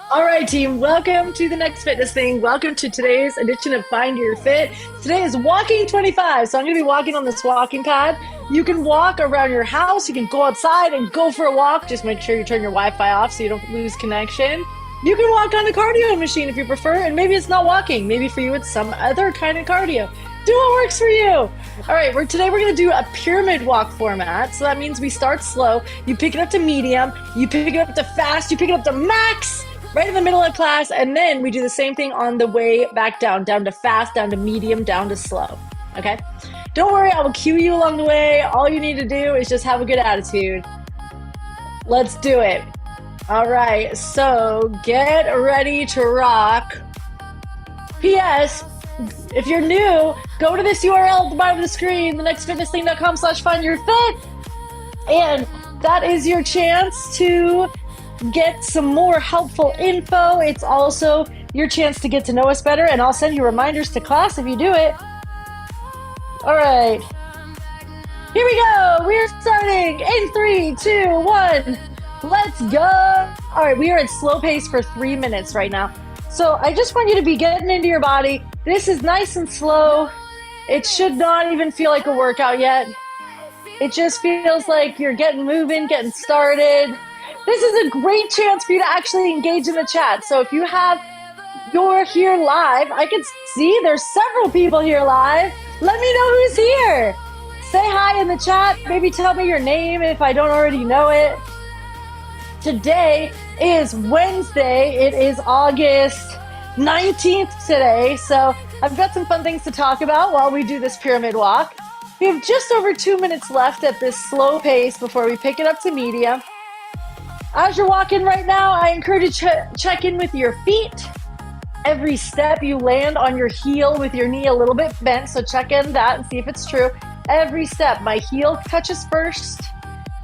All right, team, welcome to the next fitness thing. Welcome to today's edition of Find Your Fit. Today is walking 25. So I'm going to be walking on this walking pad. You can walk around your house. You can go outside and go for a walk. Just make sure you turn your Wi-Fi off so you don't lose connection. You can walk on a cardio machine if you prefer, and maybe it's not walking. Maybe for you, it's some other kind of cardio. Do what works for you. All right, today we're going to do a pyramid walk format. So that means we start slow. You pick it up to medium. You pick it up to fast. You pick it up to max. Right in the middle of class, and then we do the same thing on the way back down to fast, down to medium, down to slow, okay? Don't worry, I will cue you along the way. All you need to do is just have a good attitude. Let's do it. All right, so get ready to rock. P.S. If you're new, go to this URL at the bottom of the screen, thenextfitnessthing.com/findyourfit, and that is your chance to get some more helpful info. It's also your chance to get to know us better, and I'll send you reminders to class if you do it. All right, here we go. We're starting in 3, 2, 1. Let's go. All right, we are at slow pace for 3 minutes right now. So I just want you to be getting into your body. This is nice and slow. It should not even feel like a workout yet. It just feels like you're getting moving, getting started. This is a great chance for you to actually engage in the chat. So if you're here live, I can see there's several people here live. Let me know who's here. Say hi in the chat. Maybe tell me your name if I don't already know it. Today is Wednesday. It is August 19th today. So I've got some fun things to talk about while we do this pyramid walk. We have just over 2 minutes left at this slow pace before we pick it up to medium. As you're walking right now, I encourage you to check in with your feet. Every step you land on your heel with your knee a little bit bent, so check in that and see if it's true. Every step, my heel touches first,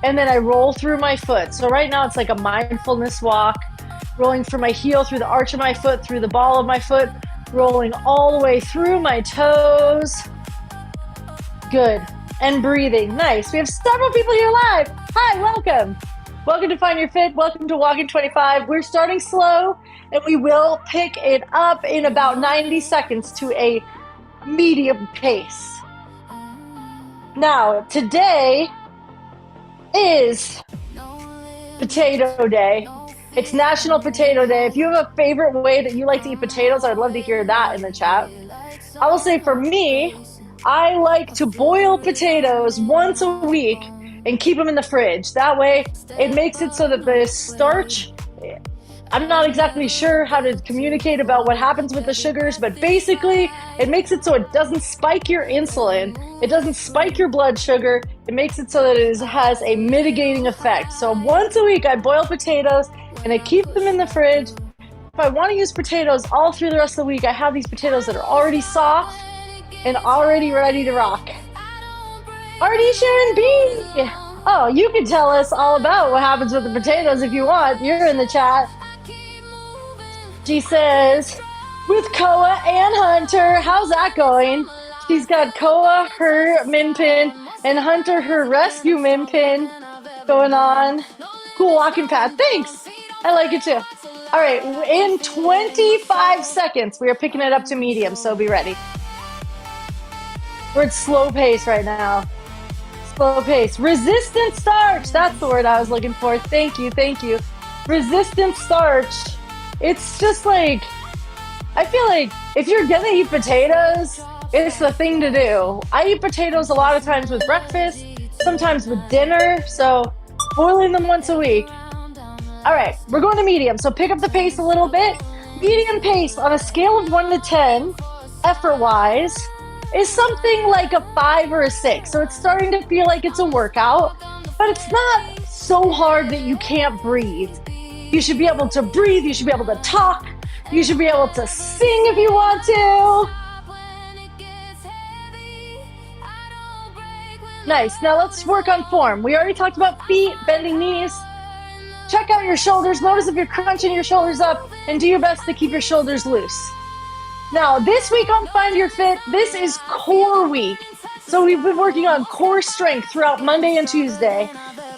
and then I roll through my foot. So right now it's like a mindfulness walk, rolling from my heel through the arch of my foot, through the ball of my foot, rolling all the way through my toes. Good. And breathing. Nice. We have several people here live. Hi, welcome. Welcome to Find Your Fit. Welcome to Walking 25. We're starting slow, and we will pick it up in about 90 seconds to a medium pace. Now, today is Potato Day. It's National Potato Day. If you have a favorite way that you like to eat potatoes, I'd love to hear that in the chat. I will say for me, I like to boil potatoes once a week and keep them in the fridge. That way, it makes it so that the starch, I'm not exactly sure how to communicate about what happens with the sugars, but basically, it makes it so it doesn't spike your insulin. It doesn't spike your blood sugar. It makes it so that it has a mitigating effect. So once a week, I boil potatoes and I keep them in the fridge. If I want to use potatoes all through the rest of the week, I have these potatoes that are already soft and already ready to rock. Already Sharon B. Oh, you can tell us all about what happens with the potatoes if you want. You're in the chat. She says, with Koa and Hunter, how's that going? She's got Koa, her min pin, and Hunter, her rescue min pin going on. Cool walking path. Thanks. I like it too. All right, in 25 seconds, we are picking it up to medium, so be ready. We're at slow pace right now. Slow pace. Resistant starch. That's the word I was looking for. Thank you. Thank you. Resistant starch. It's just like, I feel like if you're going to eat potatoes, it's the thing to do. I eat potatoes a lot of times with breakfast, sometimes with dinner. So boiling them once a week. All right. We're going to medium. So pick up the pace a little bit. Medium pace on a scale of 1 to 10, effort-wise, is something like a 5 or a 6. So it's starting to feel like it's a workout, but it's not so hard that you can't breathe. You should be able to breathe. You should be able to talk. You should be able to sing if you want to. Nice. Now let's work on form. We already talked about feet, bending knees. Check out your shoulders. Notice if you're crunching your shoulders up, and do your best to keep your shoulders loose. Now, this week on Find Your Fit, this is core week. So we've been working on core strength throughout Monday and Tuesday.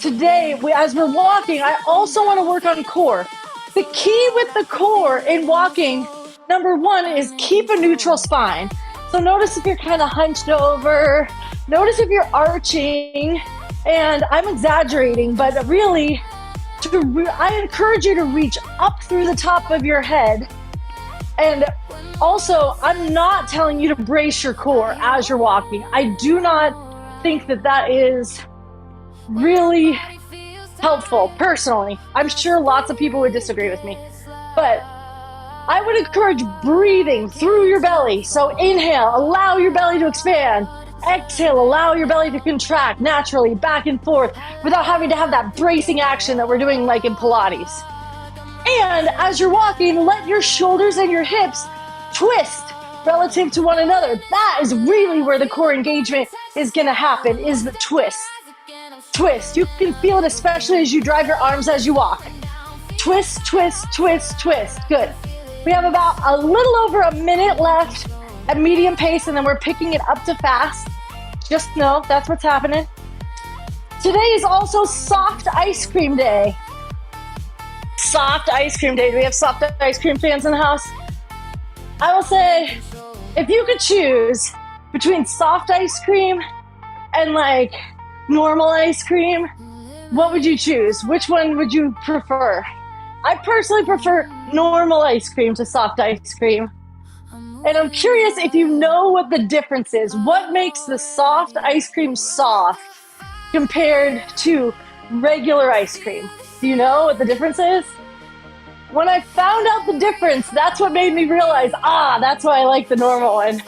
Today, as we're walking, I also want to work on core. The key with the core in walking, number one, is keep a neutral spine. So notice if you're kind of hunched over, notice if you're arching, and I'm exaggerating, but really, I encourage you to reach up through the top of your head. And also, I'm not telling you to brace your core as you're walking. I do not think that that is really helpful, personally. I'm sure lots of people would disagree with me, but I would encourage breathing through your belly. So inhale, allow your belly to expand. Exhale, allow your belly to contract naturally back and forth without having to have that bracing action that we're doing like in Pilates. And as you're walking, let your shoulders and your hips twist relative to one another. That is really where the core engagement is going to happen, is the twist. Twist. You can feel it especially as you drive your arms as you walk. Twist, twist, twist, twist. Good. We have about a little over a minute left at medium pace, and then we're picking it up to fast. Just know that's what's happening. Today is also soft ice cream day. Soft ice cream day. Do we have soft ice cream fans in the house? I will say, if you could choose between soft ice cream and like normal ice cream, what would you choose? Which one would you prefer? I personally prefer normal ice cream to soft ice cream. And I'm curious if you know what the difference is. What makes the soft ice cream soft compared to regular ice cream? Do you know what the difference is? When I found out the difference, that's what made me realize, that's why I like the normal one.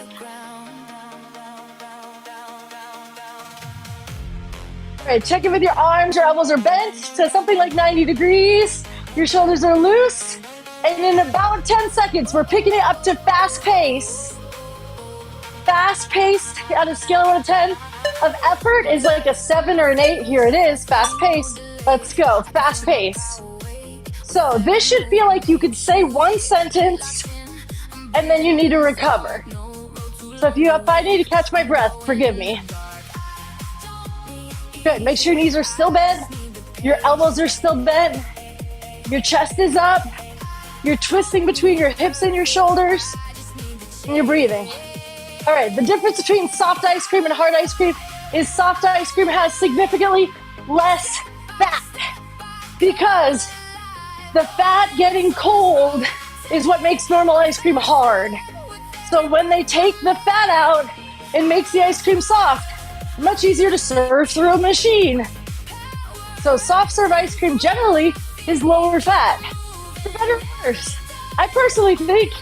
All right, check in with your arms. Your elbows are bent to something like 90 degrees. Your shoulders are loose. And in about 10 seconds, we're picking it up to fast pace. Fast pace on a scale of 1 to 10 of effort is like a 7 or an 8. Here it is, fast pace. Let's go, fast pace. So this should feel like you could say one sentence and then you need to recover. So if I need to catch my breath, forgive me. Good, make sure your knees are still bent. Your elbows are still bent. Your chest is up. You're twisting between your hips and your shoulders, and you're breathing. All right, the difference between soft ice cream and hard ice cream is soft ice cream has significantly less fat because the fat getting cold is what makes normal ice cream hard. So when they take the fat out, it makes the ice cream soft, much easier to serve through a machine. So soft serve ice cream generally is lower fat. For better or worse. I personally think,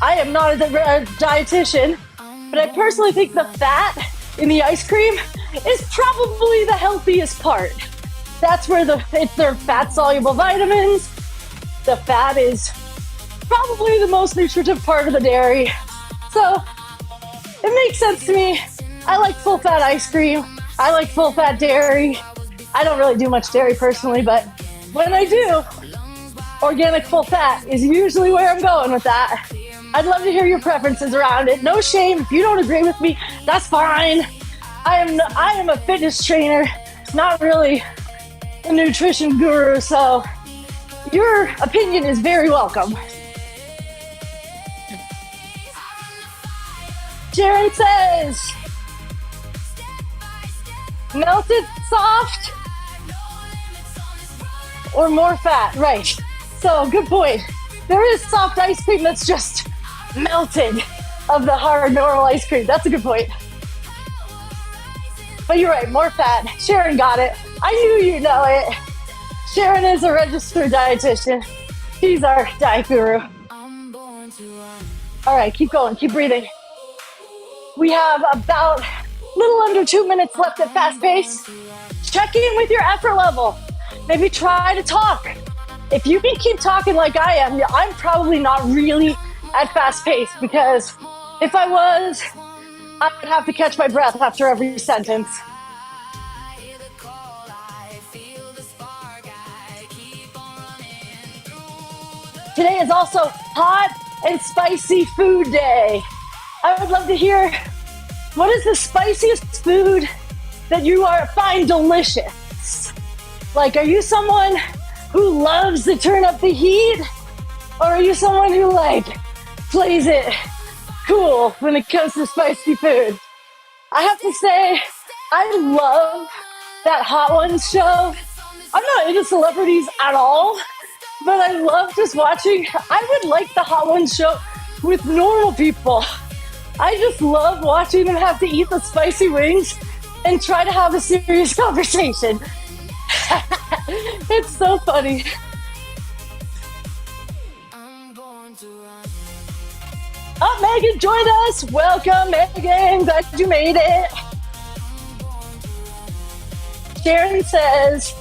I am not a dietitian, but I personally think the fat in the ice cream is probably the healthiest part. That's where it's their fat-soluble vitamins. The fat is probably the most nutritive part of the dairy. So it makes sense to me. I like full-fat ice cream. I like full-fat dairy. I don't really do much dairy personally, but when I do, organic full fat is usually where I'm going with that. I'd love to hear your preferences around it. No shame. If you don't agree with me, that's fine. I am a fitness trainer, not really a nutrition guru, so your opinion is very welcome. Sharon says, melted soft or more fat, right? So good point. There is soft ice cream that's just melted of the hard normal ice cream. That's a good point. But you're right, more fat. Sharon got it. I knew you'd know it. Sharon is a registered dietitian. She's our diet guru. All right, keep going, keep breathing. We have about a little under 2 minutes left at fast pace. Check in with your effort level. Maybe try to talk. If you can keep talking like I am, I'm probably not really at fast pace, because if I was, I would have to catch my breath after every sentence. Today is also hot and spicy food day. I would love to hear, what is the spiciest food that you find delicious? Like, are you someone who loves to turn up the heat? Or are you someone who like plays it cool when it comes to spicy food? I have to say, I love that Hot Ones show. I'm not into celebrities at all, but I love just watching. I would like the Hot Ones show with normal people. I just love watching them have to eat the spicy wings and try to have a serious conversation. It's so funny. Oh, Megan joined us. Welcome, Megan. Glad you made it. Sharon says,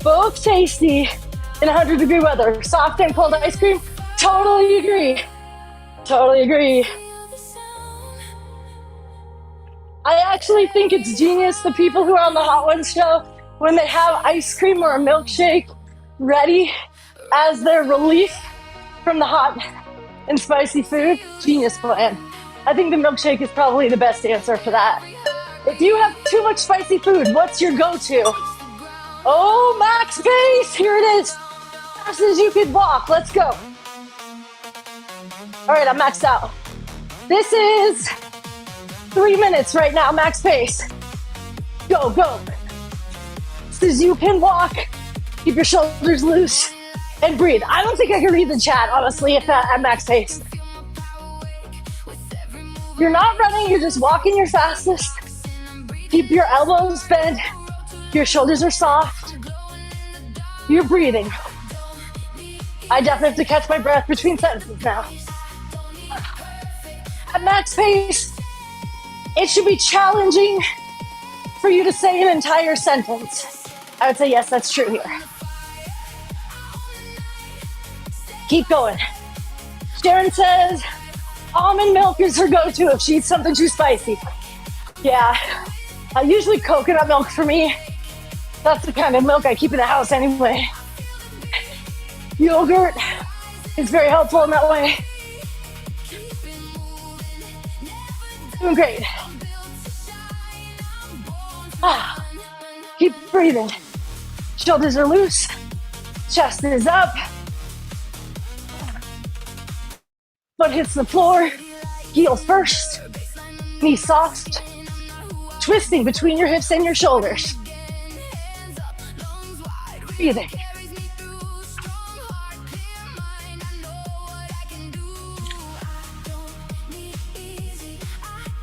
both tasty in 100-degree weather. Soft and cold ice cream. Totally agree. Totally agree. I actually think it's genius, the people who are on the Hot Ones show, when they have ice cream or a milkshake ready as their relief from the hot and spicy food. Genius plan. I think the milkshake is probably the best answer for that. If you have too much spicy food, what's your go-to? Oh, max pace. Here it is. As fast as you can walk. Let's go. All right, I'm maxed out. This is 3 minutes right now, max pace. Go, go. As you can walk, keep your shoulders loose, and breathe. I don't think I can read the chat, honestly, if at max pace. You're not running, you're just walking your fastest. Keep your elbows bent. Your shoulders are soft. You're breathing. I definitely have to catch my breath between sentences now. At max pace, it should be challenging for you to say an entire sentence. I would say, yes, that's true here. Keep going. Sharon says, almond milk is her go-to if she eats something too spicy. Yeah, usually coconut milk for me. That's the kind of milk I keep in the house anyway. Yogurt is very helpful in that way. Doing great. Keep breathing. Shoulders are loose. Chest is up. Foot hits the floor. Heel first. Knee soft. Twisting between your hips and your shoulders. Breathing.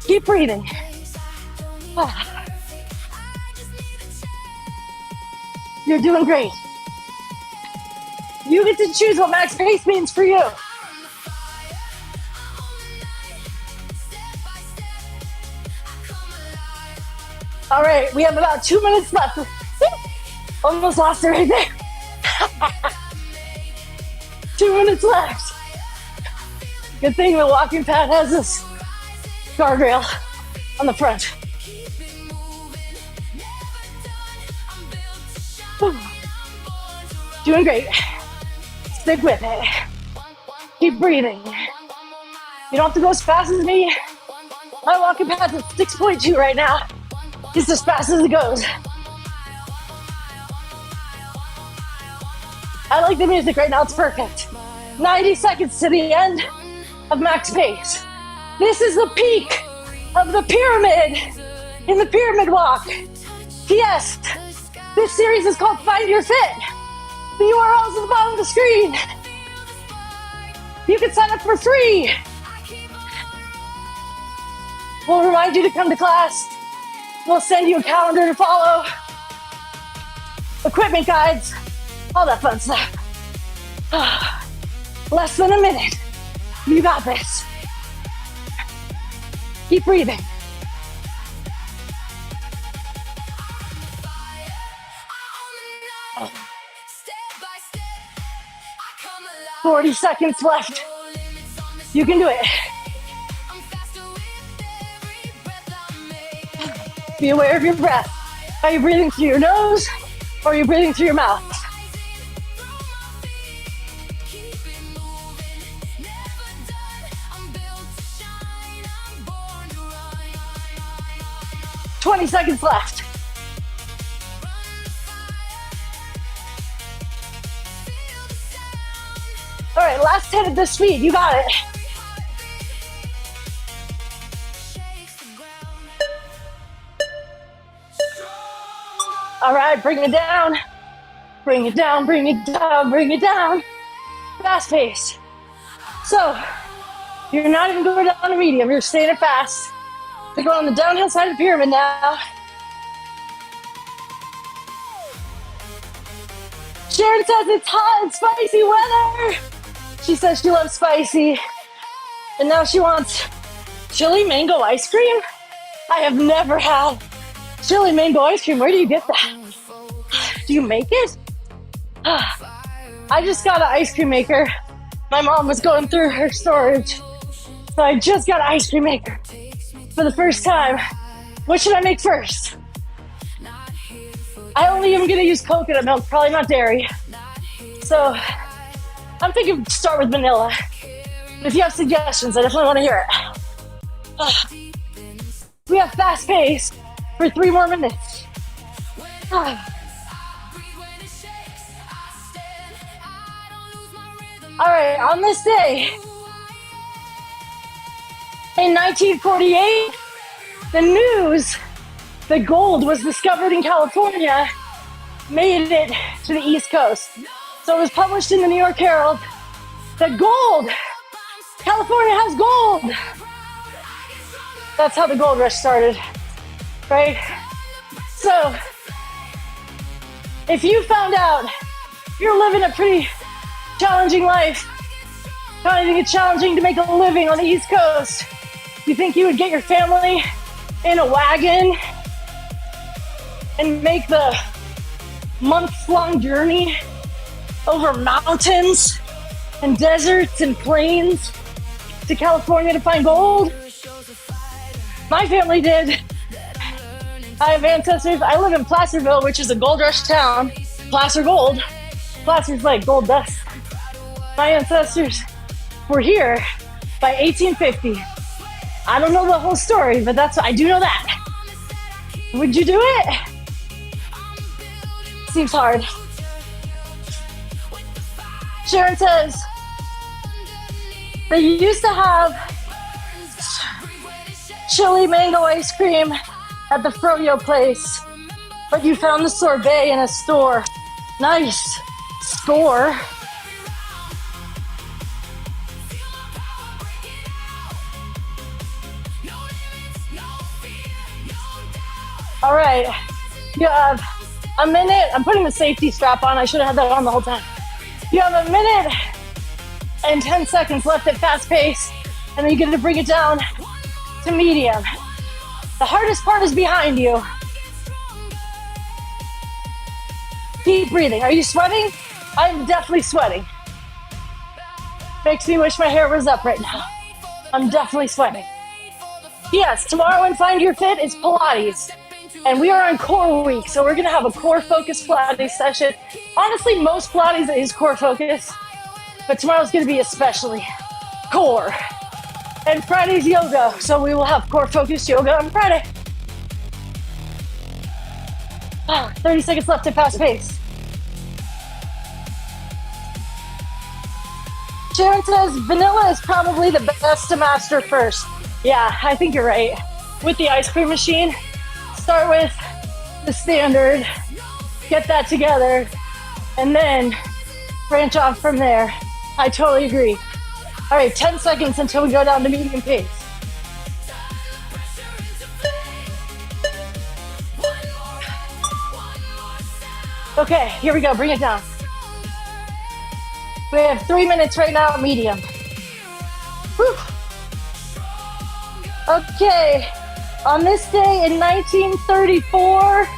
Keep breathing. You're doing great. You get to choose what max pace means for you. All right, we have about 2 minutes left. Almost lost it right there. 2 minutes left. Good thing the walking pad has this guardrail on the front. Doing great. Stick with it. Keep breathing. You don't have to go as fast as me. My walking pad's at 6.2 right now. Just as fast as it goes. I like the music right now, it's perfect. 90 seconds to the end of max pace. This is the peak of the pyramid in the pyramid walk. Yes, this series is called Find Your Fit. The URL is at the bottom of the screen. You can sign up for free. We'll remind you to come to class. We'll send you a calendar to follow. Equipment guides, all that fun stuff. Less than a minute. You got this. Keep breathing. Oh. 40 seconds left. You can do it. Be aware of your breath. Are you breathing through your nose or are you breathing through your mouth? 20 seconds left. right, last 10 at this speed. You got it. All right, bring it down. Bring it down, bring it down, bring it down. Fast pace. So, you're not even going down to medium, you're staying at fast. We're going on the downhill side of the pyramid now. Sharon says it's hot and spicy weather. She says she loves spicy. And now she wants chili mango ice cream. I have never had chili mango ice cream. Where do you get that? Do you make it? I just got an ice cream maker. My mom was going through her storage. So I just got an ice cream maker for the first time. What should I make first? I only am gonna use coconut milk, probably not dairy. So I'm thinking start with vanilla. If you have suggestions, I definitely want to hear it. We have fast pace for 3 more minutes. All right, on this day, in 1948, the news that gold was discovered in California made it to the East Coast. So it was published in the New York Herald that gold, California has gold. That's how the gold rush started, right? So if you found out you're living a pretty challenging life, finding it challenging to make a living on the East Coast, you think you would get your family in a wagon and make the month-long journey over mountains and deserts and plains to California to find gold? My family did. I have ancestors. I live in Placerville, which is a gold rush town. Placer gold. Placer's like gold dust. My ancestors were here by 1850. I don't know the whole story, but I do know that. Would you do it? Seems hard. Sharon says they used to have chili mango ice cream at the froyo place, but you found the sorbet in a store. Nice. Store. All right, you have a minute. I'm putting the safety strap on. I should have had that on the whole time. You have a minute and 10 seconds left at fast pace, and then you get to bring it down to medium. The hardest part is behind you. Keep breathing. Are you sweating? I'm definitely sweating. Makes me wish my hair was up right now. I'm definitely sweating. Yes, tomorrow in Find Your Fit is Pilates. And we are on core week, so we're gonna have a core focus Pilates session. Honestly, most Pilates is core focus, but tomorrow's gonna be especially core. And Friday's yoga, so we will have core focused yoga on Friday. 30 seconds left at fast pace. Sharon says vanilla is probably the best to master first. Yeah, I think you're right. With the ice cream machine, start with the standard, get that together, and then branch off from there. I totally agree. All right, 10 seconds until we go down to medium pace. Okay, here we go, bring it down. We have 3 minutes right now, medium. Whew. Okay, on this day in 1934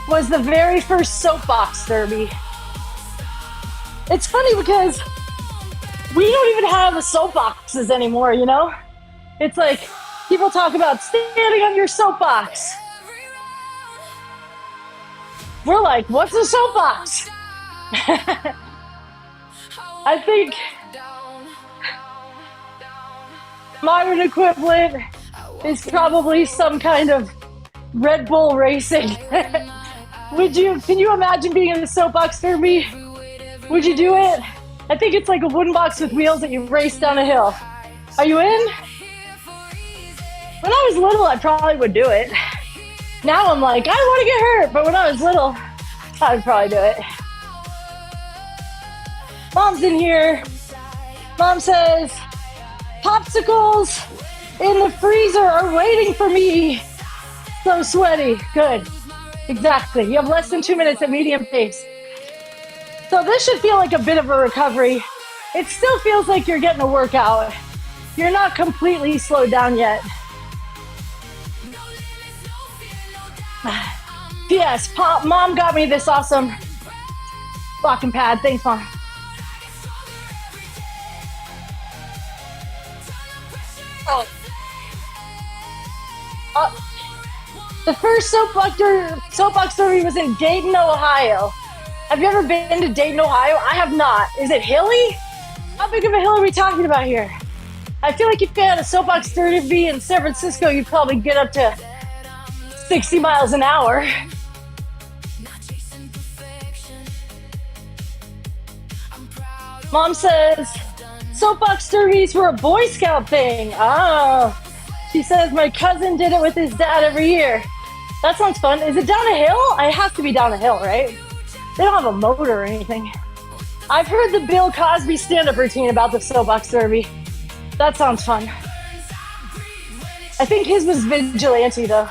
was the very first soapbox derby. It's funny because we don't even have the soapboxes anymore, you know? It's like people talk about standing on your soapbox. We're like, what's a soapbox? I think modern equivalent is probably some kind of Red Bull racing. Can you imagine being in a soapbox derby? Would you do it? I think it's like a wooden box with wheels that you race down a hill. Are you in? When I was little, I probably would do it. Now I'm like, I don't want to get hurt. But when I was little, I would probably do it. Mom's in here. Mom says, popsicles in the freezer are waiting for me. So sweaty. Good. Exactly. You have less than 2 minutes at medium pace. So this should feel like a bit of a recovery. It still feels like you're getting a workout. You're not completely slowed down yet. P.S. Mom got me this awesome walking pad. Thanks, Mom. Oh. The first soapbox derby was in Dayton, Ohio. Have you ever been to Dayton, Ohio? I have not. Is it hilly? How big of a hill are we talking about here? I feel like if you had a soapbox derby in San Francisco, you'd probably get up to 60 miles an hour. Mom says, soapbox derbies were a Boy Scout thing. Oh, she says my cousin did it with his dad every year. That sounds fun. Is it down a hill? It has to be down a hill, right? They don't have a motor or anything. I've heard the Bill Cosby stand-up routine about the soapbox derby. That sounds fun. I think his was vigilante, though.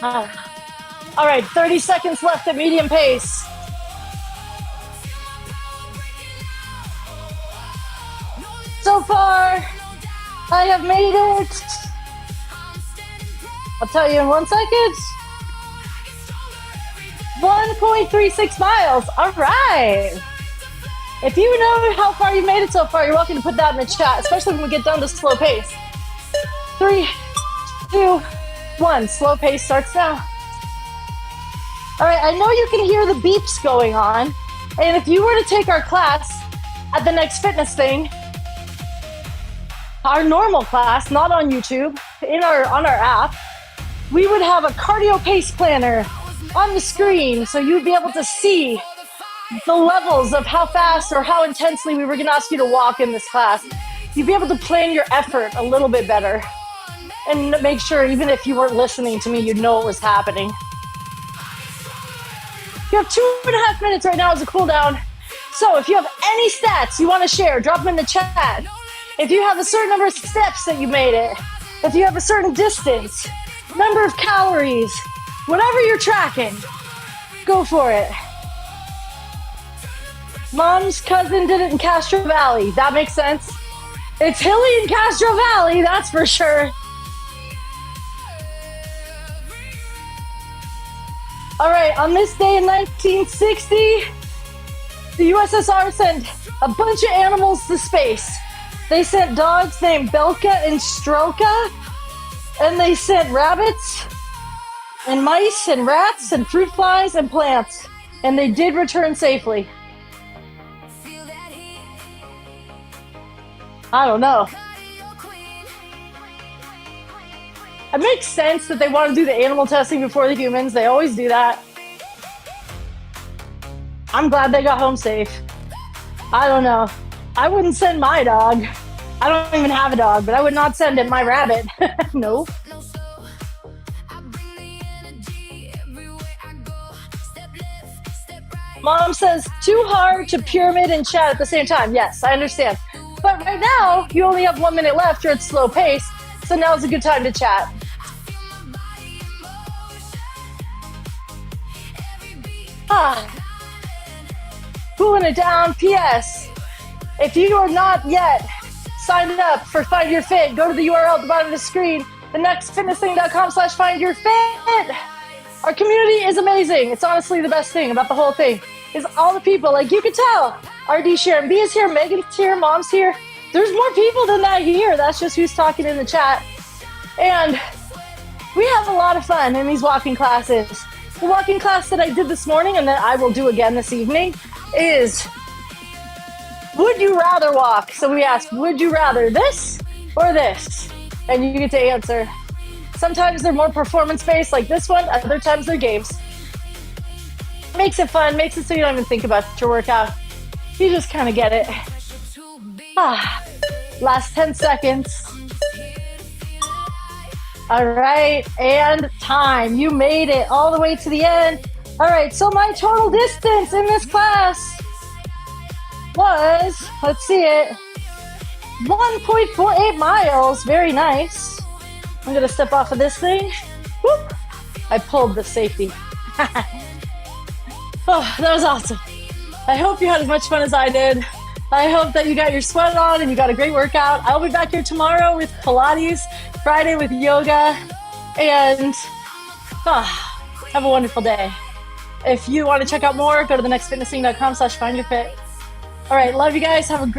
All right, 30 seconds left at medium pace. So far, I have made it. I'll tell you in 1 second. 1.36 miles. All right. If you know how far you made it so far, you're welcome to put that in the chat, especially when we get down to slow pace. 3, 2, 1. Slow pace starts now. All right, I know you can hear the beeps going on. And if you were to take our class at the next fitness thing, our normal class, not on YouTube, on our app, we would have a cardio pace planner on the screen, so you'd be able to see the levels of how fast or how intensely we were going to ask you to walk in this class. You'd be able to plan your effort a little bit better and make sure, even if you weren't listening to me, you'd know what was happening. You have 2.5 minutes right now as a cool down. So if you have any stats you want to share, drop them in the chat. If you have a certain number of steps that you made it, if you have a certain distance, number of calories, whatever you're tracking, go for it. Mom's cousin did it in Castro Valley. That makes sense. It's hilly in Castro Valley, that's for sure. All right, on this day in 1960, the USSR sent a bunch of animals to space. They sent dogs named Belka and Strelka, and they sent rabbits and mice and rats and fruit flies and plants, and they did return safely. I don't know. It makes sense that they want to do the animal testing before the humans. They always do that. I'm glad they got home safe. I don't know. I wouldn't send my dog. I don't even have a dog, but I would not send it my rabbit. No. Mom says, too hard to pyramid and chat at the same time. Yes, I understand. But right now, you only have 1 minute left. You're at slow pace. So now's a good time to chat. Cooling it down. P.S. If you are not yet signed up for Find Your Fit, go to the URL at the bottom of the screen, thenextfitnessthing.com/findyourfit. Our community is amazing. It's honestly the best thing about the whole thing is all the people. Like you can tell, RD Sharon B is here, Megan's here, Mom's here. There's more people than that here. That's just who's talking in the chat. And we have a lot of fun in these walking classes. The walking class that I did this morning and that I will do again this evening is would you rather walk? So we asked, would you rather this or this? And you get to answer. Sometimes they're more performance-based like this one. Other times they're games. Makes it fun, makes it so you don't even think about your workout. You just kind of get it. Last 10 seconds. All right, and time. You made it all the way to the end. All right, so my total distance in this class was, let's see it, 1.48 miles. Very nice. I'm gonna step off of this thing. Whoop. I pulled the safety. Oh, that was awesome. I hope you had as much fun as I did. I hope that you got your sweat on and you got a great workout. I'll be back here tomorrow with Pilates, Friday with yoga, and have a wonderful day. If you want to check out more, go to thenextfitnessthing.com/findyourfit. All right, love you guys. Have a great